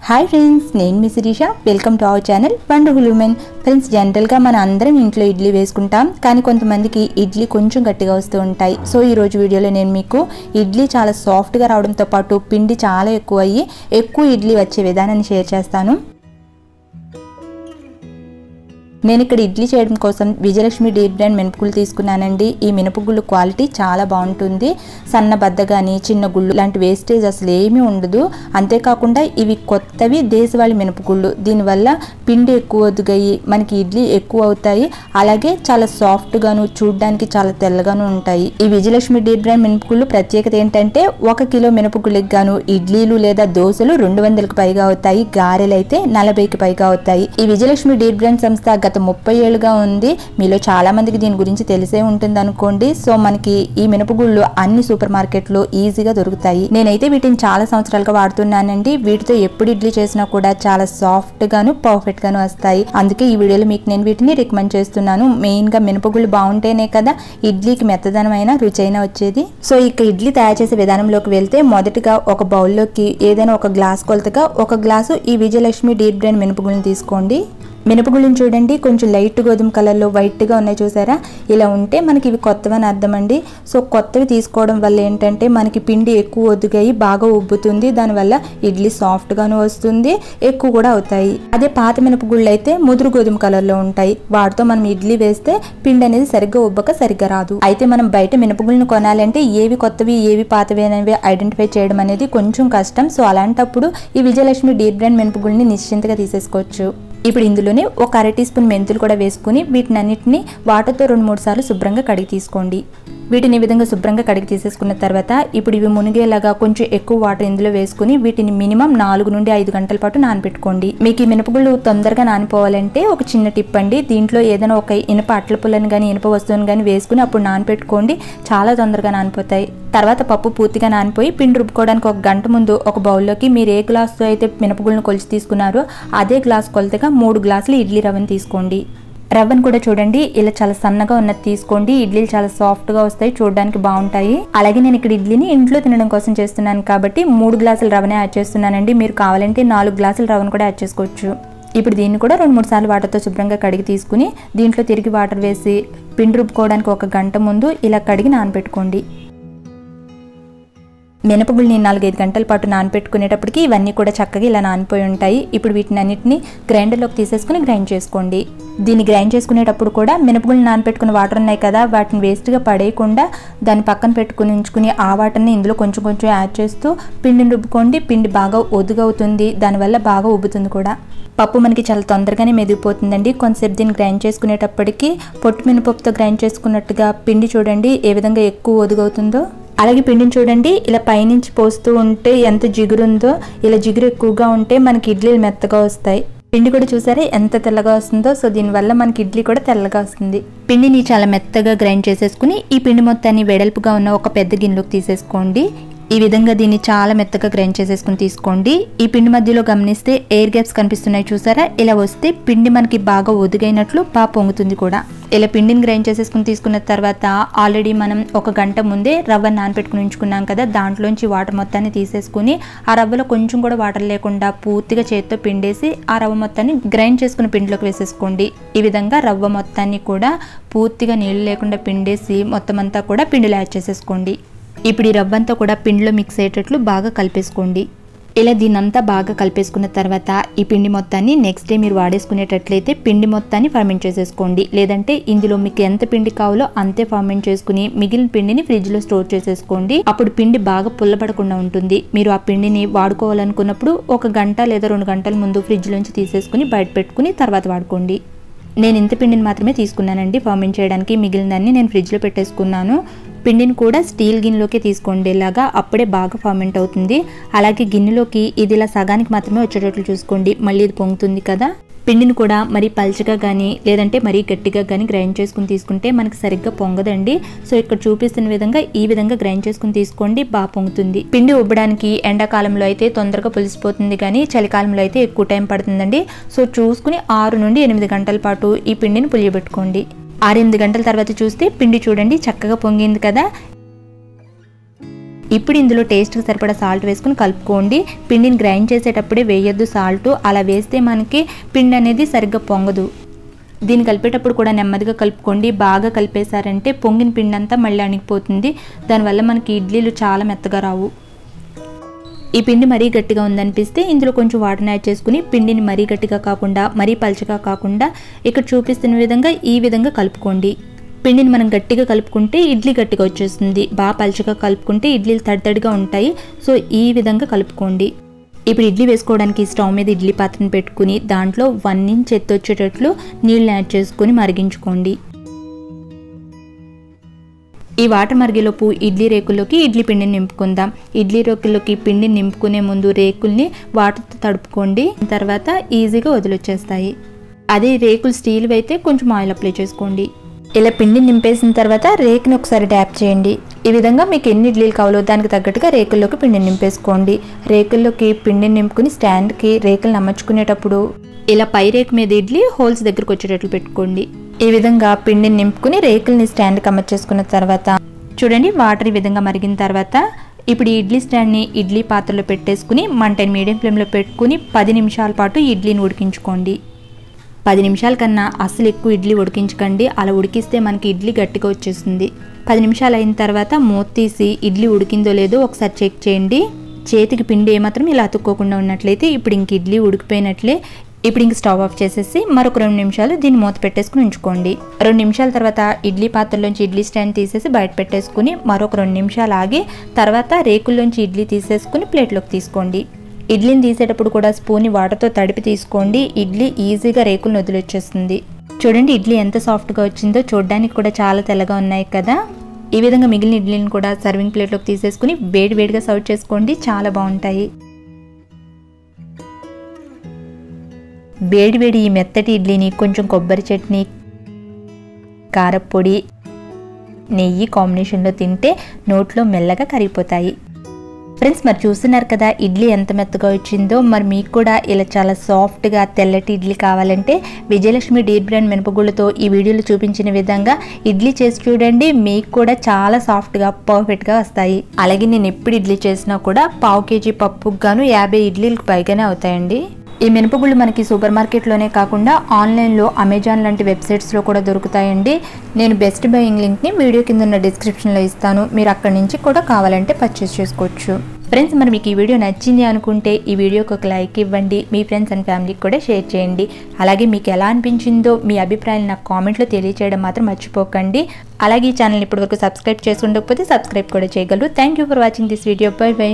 Hi friends, నేను మీ Sirisha. Welcome to our channel wonderful women. Friends, జనరల్గా మన అందరం ఇంట్లో ఇడ్లీ వేసుకుంటాం, కానీ కొంతమందికి ఇడ్లీ కొంచెం గట్టిగా వస్తూ ఉంటాయి. సో ఈరోజు వీడియోలో నేను మీకు ఇడ్లీ చాలా సాఫ్ట్గా రావడంతో పాటు పిండి చాలా ఎక్కువ ఇడ్లీ వచ్చే విధానాన్ని షేర్ చేస్తాను. నేను ఇక్కడ ఇడ్లీ చేయడం కోసం విజయలక్ష్మి డీప్ బ్రాండ్ మినపగుళ్ళు తీసుకున్నానండి. ఈ మినపగుళ్ళు క్వాలిటీ చాలా బాగుంటుంది. సన్న బద్ద కానీ చిన్న గుళ్ళు లాంటి వేస్టేజ్ అసలు ఏమీ ఉండదు. అంతేకాకుండా ఇవి కొత్తవి దేశవాళీ మినపగుళ్ళు. దీనివల్ల పిండి ఎక్కువ ఒదుగయి మనకి ఇడ్లీ ఎక్కువ అవుతాయి. అలాగే చాలా సాఫ్ట్గాను చూడడానికి చాలా తెల్లగాను ఉంటాయి. ఈ విజయలక్ష్మి డీప్ బ్రాండ్ మినపగుళ్ళు ప్రత్యేకత ఏంటంటే 1 కిలో మినపగుళ్ళకి గాను ఇడ్లీలు లేదా దోశలు 200కి పైగా అవుతాయి. గారెలు అయితే 40కి పైగా అవుతాయి. ఈ విజయలక్ష్మి డీప్ బ్రాండ్ సంస్థ గత 30 ఏళ్ళుగా ఉంది. మీలో చాలా మందికి దీని గురించి తెలిసే ఉంటుంది అనుకోండి. సో మనకి ఈ మినపగుళ్ళు అన్ని సూపర్ మార్కెట్లో ఈజీగా దొరుకుతాయి. నేనైతే వీటిని చాలా సంవత్సరాలుగా వాడుతున్నానండి. వీటితో ఎప్పుడు ఇడ్లీ చేసినా కూడా చాలా సాఫ్ట్ గాను పర్ఫెక్ట్ గాను వస్తాయి. అందుకే ఈ వీడియోలో మీకు నేను వీటిని రికమెండ్ చేస్తున్నాను. మెయిన్ గా మినపగుళ్ళు బాగుంటేనే కదా ఇడ్లీకి మెత్తదనమైన రుచి అయినా వచ్చేది. సో ఇక ఇడ్లీ తయారు చేసే విధానంలోకి వెళ్తే మొదటిగా ఒక బౌల్లోకి ఏదైనా ఒక గ్లాస్ కొలతగా 1 గ్లాసు ఈ విజయలక్ష్మి డీప్ బ్రాండ్ మినపగుళ్ళని తీసుకోండి. మినపగుళ్ళని చూడండి, కొంచెం లైట్ గోధుమ కలర్లో వైట్గా ఉన్నాయి చూసారా? ఇలా ఉంటే మనకి ఇవి కొత్తవని అర్థం అండి. సో కొత్తవి తీసుకోవడం వల్ల ఏంటంటే మనకి పిండి ఎక్కువ ఒదుగాయి బాగా ఉబ్బుతుంది. దానివల్ల ఇడ్లీ సాఫ్ట్గాను వస్తుంది, ఎక్కువ కూడా అవుతాయి. అదే పాత మినపగుళ్ళు అయితే ముదురు గోధుమ కలర్లో ఉంటాయి. వాటితో మనం ఇడ్లీ వేస్తే పిండి అనేది సరిగ్గా ఉబ్బక సరిగ్గా రాదు. అయితే మనం బయట మినపగుళ్ళని కొనాలంటే ఏవి కొత్తవి ఏవి పాతవి అనేవి ఐడెంటిఫై చేయడం అనేది కొంచెం కష్టం. సో అలాంటప్పుడు ఈ విజయలక్ష్మి డీప్ బ్రాండ్ మినపగుళ్ళని నిశ్చింతగా తీసేసుకోవచ్చు. ఇప్పుడు ఇందులోనే 1 అర టీ స్పూన్ మెంతులు కూడా వేసుకుని వీటినన్నిటిని వాటర్తో 2-3 సార్లు శుభ్రంగా కడిగి తీసుకోండి. వీటిని ఈ విధంగా శుభ్రంగా కడిగి తీసేసుకున్న తర్వాత ఇప్పుడు ఇవి మునిగేలాగా కొంచెం ఎక్కువ వాటర్ ఇందులో వేసుకుని వీటిని మినిమం 4 నుండి 5 గంటల పాటు నానబెట్టుకోండి. మీకు ఈ మినపగుళ్ళు తొందరగా నానిపోవాలంటే ఒక చిన్న టిప్ అండి. దీంట్లో ఏదైనా ఒక ఇనుప అట్ల పుల్లని కానీ ఇనుప వస్తువుని కానీ వేసుకుని అప్పుడు నానబెట్టుకోండి. చాలా తొందరగా నానిపోతాయి. తర్వాత పప్పు పూర్తిగా నానిపోయి పిండి రుబ్బుకోవడానికి 1 గంట ముందు ఒక బౌల్లోకి మీరు ఏ గ్లాసుతో అయితే మినపగుళ్ళను కొలిచి తీసుకున్నారో అదే గ్లాస్ కొలతగా 3 గ్లాసులు ఇడ్లీ రవ్వను తీసుకోండి. రవ్వను కూడా చూడండి, ఇలా చాలా సన్నగా ఉన్నది తీసుకోండి. ఇడ్లీలు చాలా సాఫ్ట్గా వస్తాయి, చూడడానికి బాగుంటాయి. అలాగే నేను ఇక్కడ ఇడ్లీని ఇంట్లో తినడం కోసం చేస్తున్నాను కాబట్టి 3 గ్లాసుల రవ్వనే యాడ్ చేస్తున్నానండి. మీరు కావాలంటే 4 గ్లాసుల రవ్వను కూడా యాడ్ చేసుకోవచ్చు. ఇప్పుడు దీన్ని కూడా 2-3 సార్లు వాటర్తో శుభ్రంగా కడిగి తీసుకుని దీంట్లో తిరిగి వాటర్ వేసి పిండి రుబ్బుకోవడానికి 1 గంట ముందు ఇలా కడిగి నానబెట్టుకోండి. మినపగుళ్ళని 4-5 గంటల పాటు నానబెట్టుకునేటప్పటికి ఇవన్నీ కూడా చక్కగా ఇలా నానిపోయి ఉంటాయి. ఇప్పుడు వీటిని అన్నిటిని గ్రైండర్లోకి తీసేసుకుని గ్రైండ్ చేసుకోండి. దీన్ని గ్రైండ్ చేసుకునేటప్పుడు కూడా మినపగుళ్ళు నానబెట్టుకున్న వాటర్ ఉన్నాయి కదా, వాటిని వేస్ట్గా పడేయకుండా దాన్ని పక్కన పెట్టుకుని ఉంచుకుని ఆ వాటర్ని ఇందులో కొంచెం కొంచెం యాడ్ చేస్తూ పిండిని రుబ్బుకోండి. పిండి బాగా ఒదుగవుతుంది, దానివల్ల బాగా ఉబ్బుతుంది కూడా. పప్పు మనకి చాలా తొందరగానే మెదిగిపోతుందండి. కొంతసేపు దీన్ని గ్రైండ్ చేసుకునేటప్పటికి పొట్టు మినపప్పుతో గ్రైండ్ చేసుకున్నట్టుగా పిండి చూడండి ఏ విధంగా ఎక్కువ ఒదుగవుతుందో. అలాగే పిండిని చూడండి, ఇలా పైనుంచి పోస్తూ ఉంటే ఎంత జిగురు ఉందో, ఇలా జిగురు ఎక్కువగా ఉంటే మనకి ఇడ్లీలు మెత్తగా వస్తాయి. పిండి కూడా చూసారా ఎంత తెల్లగా వస్తుందో. సో దీనివల్ల మనకి ఇడ్లీ కూడా తెల్లగా వస్తుంది. పిండిని చాలా మెత్తగా గ్రైండ్ చేసేసుకుని ఈ పిండి మొత్తాన్ని వెడల్పుగా ఉన్న ఒక పెద్ద గిన్నెలోకి తీసేసుకోండి. ఈ విధంగా దీన్ని చాలా మెత్తగా గ్రైండ్ చేసేసుకుని తీసుకోండి. ఈ పిండి మధ్యలో గమనిస్తే ఎయిర్ గ్యాప్స్ కనిపిస్తున్నాయి చూసారా? ఇలా వస్తే పిండి మనకి బాగా ఒదుగైనట్లు బాగా పొంగుతుంది కూడా. ఇలా పిండిని గ్రైండ్ చేసేసుకుని తీసుకున్న తర్వాత ఆల్రెడీ మనం 1 గంట ముందే రవ్వ నానబెట్టుకుని ఉంచుకున్నాం కదా, దాంట్లోంచి వాటర్ మొత్తాన్ని తీసేసుకుని ఆ రవ్వలో కొంచెం కూడా వాటర్ లేకుండా పూర్తిగా చేతితో పిండేసి ఆ రవ్వ మొత్తాన్ని గ్రైండ్ చేసుకుని పిండిలోకి వేసేసుకోండి. ఈ విధంగా రవ్వ మొత్తాన్ని కూడా పూర్తిగా నీళ్ళు లేకుండా పిండేసి మొత్తం అంతా కూడా పిండిలో యాడ్ చేసేసుకోండి. ఇప్పుడు ఈ రవ్వంతా కూడా పిండిలో మిక్స్ అయ్యేటట్లు బాగా కలిపేసుకోండి. ఇలా దీన్నంతా బాగా కలిపేసుకున్న తర్వాత ఈ పిండి మొత్తాన్ని నెక్స్ట్ డే మీరు వాడేసుకునేటట్లయితే పిండి మొత్తాన్ని ఫర్మెంట్ చేసేసుకోండి. లేదంటే ఇందులో మీకు ఎంత పిండి కావాలో అంతే ఫర్మెంట్ చేసుకుని మిగిలిన పిండిని ఫ్రిడ్జ్లో స్టోర్ చేసేసుకోండి. అప్పుడు పిండి బాగా పుల్లబడకుండా ఉంటుంది. మీరు ఆ పిండిని వాడుకోవాలనుకున్నప్పుడు 1 గంట లేదా 2 గంటల ముందు ఫ్రిడ్జ్లోంచి తీసేసుకుని బయట పెట్టుకుని తర్వాత వాడుకోండి. నేను ఇంత పిండిని మాత్రమే తీసుకున్నానండి ఫర్మెంట్ చేయడానికి. మిగిలిన దాన్ని నేను ఫ్రిడ్జ్లో పెట్టేసుకున్నాను. పిండిని కూడా స్టీల్ గిన్నెలోకి తీసుకోండి, ఇలాగా అప్పుడే బాగా ఫర్మెంట్ అవుతుంది. అలాగే గిన్నెలోకి ఇది ఇలా సగానికి మాత్రమే వచ్చేటట్లు చూసుకోండి, మళ్ళీ ఇది పొంగుతుంది కదా. పిండిని కూడా మరీ పల్చగా కానీ లేదంటే మరీ గట్టిగా కానీ గ్రైండ్ చేసుకుని తీసుకుంటే మనకి సరిగ్గా పొంగదండి. సో ఇక్కడ చూపిస్తున్న విధంగా ఈ విధంగా గ్రైండ్ చేసుకుని తీసుకోండి, బాగా పొంగుతుంది. పిండి ఉబ్బడానికి ఎండాకాలంలో అయితే తొందరగా పులిసిపోతుంది, కానీ చలికాలంలో అయితే ఎక్కువ టైం పడుతుందండి. సో చూసుకుని 6 నుండి 8 గంటల పాటు ఈ పిండిని పులియబెట్టుకోండి. 6-8 గంటల తర్వాత చూస్తే పిండి చూడండి చక్కగా పొంగింది కదా. ఇప్పుడు ఇందులో టేస్ట్కి సరిపడా సాల్ట్ వేసుకుని కలుపుకోండి. పిండిని గ్రైండ్ చేసేటప్పుడే వేయొద్దు సాల్ట్, అలా వేస్తే మనకి పిండి అనేది సరిగ్గా పొంగదు. దీన్ని కలిపేటప్పుడు కూడా నెమ్మదిగా కలుపుకోండి. బాగా కలిపేశారంటే పొంగిన పిండి అంతా మళ్ళీ అణిగిపోతుంది. దానివల్ల మనకి ఇడ్లీలు చాలా మెత్తగా రావు. ఈ పిండి మరీ గట్టిగా ఉందనిపిస్తే ఇందులో కొంచెం వాటర్ని యాడ్ చేసుకుని పిండిని మరీ గట్టిగా కాకుండా మరీ పల్చగా కాకుండా ఇక్కడ చూపిస్తున్న విధంగా ఈ విధంగా కలుపుకోండి. పిండిని మనం గట్టిగా కలుపుకుంటే ఇడ్లీ గట్టిగా వచ్చేస్తుంది, బాగా పల్చగా కలుపుకుంటే ఇడ్లీలు తడితడిగా ఉంటాయి. సో ఈ విధంగా కలుపుకోండి. ఇప్పుడు ఇడ్లీ వేసుకోవడానికి స్టవ్ మీద ఇడ్లీ పాత్రను పెట్టుకుని దాంట్లో 1 ఇంచ్ ఎత్తు వచ్చేటట్లు నీళ్ళు యాడ్ చేసుకుని మరిగించుకోండి. ఈ వాటర్ మరిగేలోపు ఇడ్లీ రేకుల్లోకి ఇడ్లీ పిండిని నింపుకుందాం. ఇడ్లీ రేకుల్లోకి పిండిని నింపుకునే ముందు రేకుల్ని వాటర్తో తడుపుకోండి, తర్వాత ఈజీగా వదిలొచ్చేస్తాయి. అదే రేకులు స్టీల్ అయితే కొంచెం ఆయిల్ అప్లై చేసుకోండి. ఇలా పిండిని నింపేసిన తర్వాత రేకుని ఒకసారి ట్యాప్ చేయండి. ఈ విధంగా మీకు ఎన్ని ఇడ్లీలు కావాలో దానికి తగ్గట్టుగా రేకుల్లోకి పిండిని నింపేసుకోండి. రేకుల్లోకి పిండిని నింపుకుని స్టాండ్కి రేకులు అమర్చుకునేటప్పుడు ఇలా పై రేకు మీద ఇడ్లీ హోల్స్ దగ్గరకు వచ్చేటట్లు పెట్టుకోండి. ఈ విధంగా పిండిని నింపుకుని రేకుల్ని స్టాండ్కి అమర్చేసుకున్న తర్వాత చూడండి, వాటర్ ఈ విధంగా మరిగిన తర్వాత ఇప్పుడు ఈ ఇడ్లీ స్టాండ్ని ఇడ్లీ పాత్రలో పెట్టేసుకుని మంటని మీడియం ఫ్లేమ్లో పెట్టుకుని 10 నిమిషాల పాటు ఇడ్లీని ఉడికించుకోండి. 10 నిమిషాల కన్నా అసలు ఎక్కువ ఇడ్లీ ఉడికించకండి, అలా ఉడికిస్తే మనకి ఇడ్లీ గట్టిగా వచ్చేస్తుంది. 10 నిమిషాలు అయిన తర్వాత మూత తీసి ఇడ్లీ ఉడికిందో లేదో ఒకసారి చెక్ చేయండి. చేతికి పిండి ఏమాత్రం ఇలా అతుక్కోకుండా ఉన్నట్లయితే ఇప్పుడు ఇంక ఇడ్లీ ఉడికిపోయినట్లే. ఇప్పుడు ఇంక స్టవ్ ఆఫ్ చేసేసి మరొక 2 నిమిషాలు దీన్ని మూత పెట్టేసుకుని ఉంచుకోండి. 2 నిమిషాల తర్వాత ఇడ్లీ పాత్రలోంచి ఇడ్లీ స్టాండ్ తీసేసి బయట పెట్టేసుకుని మరొక 2 నిమిషాలు ఆగి తర్వాత రేకుల్లోంచి ఇడ్లీ తీసేసుకుని ప్లేట్లోకి తీసుకోండి. ఇడ్లీని తీసేటప్పుడు కూడా స్పూన్ని వాటర్తో తడిపి తీసుకోండి. ఇడ్లీ ఈజీగా రేకులను వదిలిచ్చేస్తుంది. చూడండి ఇడ్లీ ఎంత సాఫ్ట్గా వచ్చిందో, చూడడానికి కూడా చాలా తెల్లగా ఉన్నాయి కదా. ఈ విధంగా మిగిలిన ఇడ్లీని కూడా సర్వింగ్ ప్లేట్లోకి తీసేసుకుని వేడివేడిగా సర్వ్ చేసుకోండి, చాలా బాగుంటాయి. వేడివేడి ఈ మెత్తటి ఇడ్లీని కొంచెం కొబ్బరి చట్నీ, కారపొడి, నెయ్యి కాంబినేషన్లో తింటే నోట్లో మెల్లగా కరిగిపోతాయి. ఫ్రెండ్స్ మరి చూస్తున్నారు కదా ఇడ్లీ ఎంత మెత్తగా వచ్చిందో. మరి మీకు కూడా ఇలా చాలా సాఫ్ట్గా తెల్లటి ఇడ్లీ కావాలంటే విజయలక్ష్మి డీప్ బ్రాండ్ మినపగుళ్ళతో ఈ వీడియోలో చూపించిన విధంగా ఇడ్లీ చేసి చూడండి, మీకు కూడా చాలా సాఫ్ట్గా పర్ఫెక్ట్గా వస్తాయి. అలాగే నేను ఎప్పుడు ఇడ్లీ చేసినా కూడా 1/2 కేజీ పప్పుకు గాను 50 ఇడ్లీలకు పైగానే అవుతాయండి. ఈ మినపగుళ్ళు మనకి సూపర్ మార్కెట్లోనే కాకుండా ఆన్లైన్లో అమెజాన్ లాంటి వెబ్సైట్స్లో కూడా దొరుకుతాయండి. నేను బెస్ట్ బయింగ్ లింక్ని వీడియో కింద ఉన్న డిస్క్రిప్షన్లో ఇస్తాను, మీరు అక్కడి నుంచి కూడా కావాలంటే పర్చేస్ చేసుకోవచ్చు. ఫ్రెండ్స్ మరి మీకు ఈ వీడియో నచ్చింది అనుకుంటే ఈ వీడియోకి ఒక లైక్ ఇవ్వండి, మీ ఫ్రెండ్స్ అండ్ ఫ్యామిలీకి కూడా షేర్ చేయండి. అలాగే మీకు ఎలా అనిపించిందో మీ అభిప్రాయాలు నాకు కామెంట్లో తెలియచేయడం మాత్రం మర్చిపోకండి. అలాగే ఈ ఛానల్ ఇప్పటివరకు సబ్స్క్రైబ్ చేసుకుండకపోతే సబ్స్క్రైబ్ కూడా చేయగలరు. Thank you for watching this video. By by.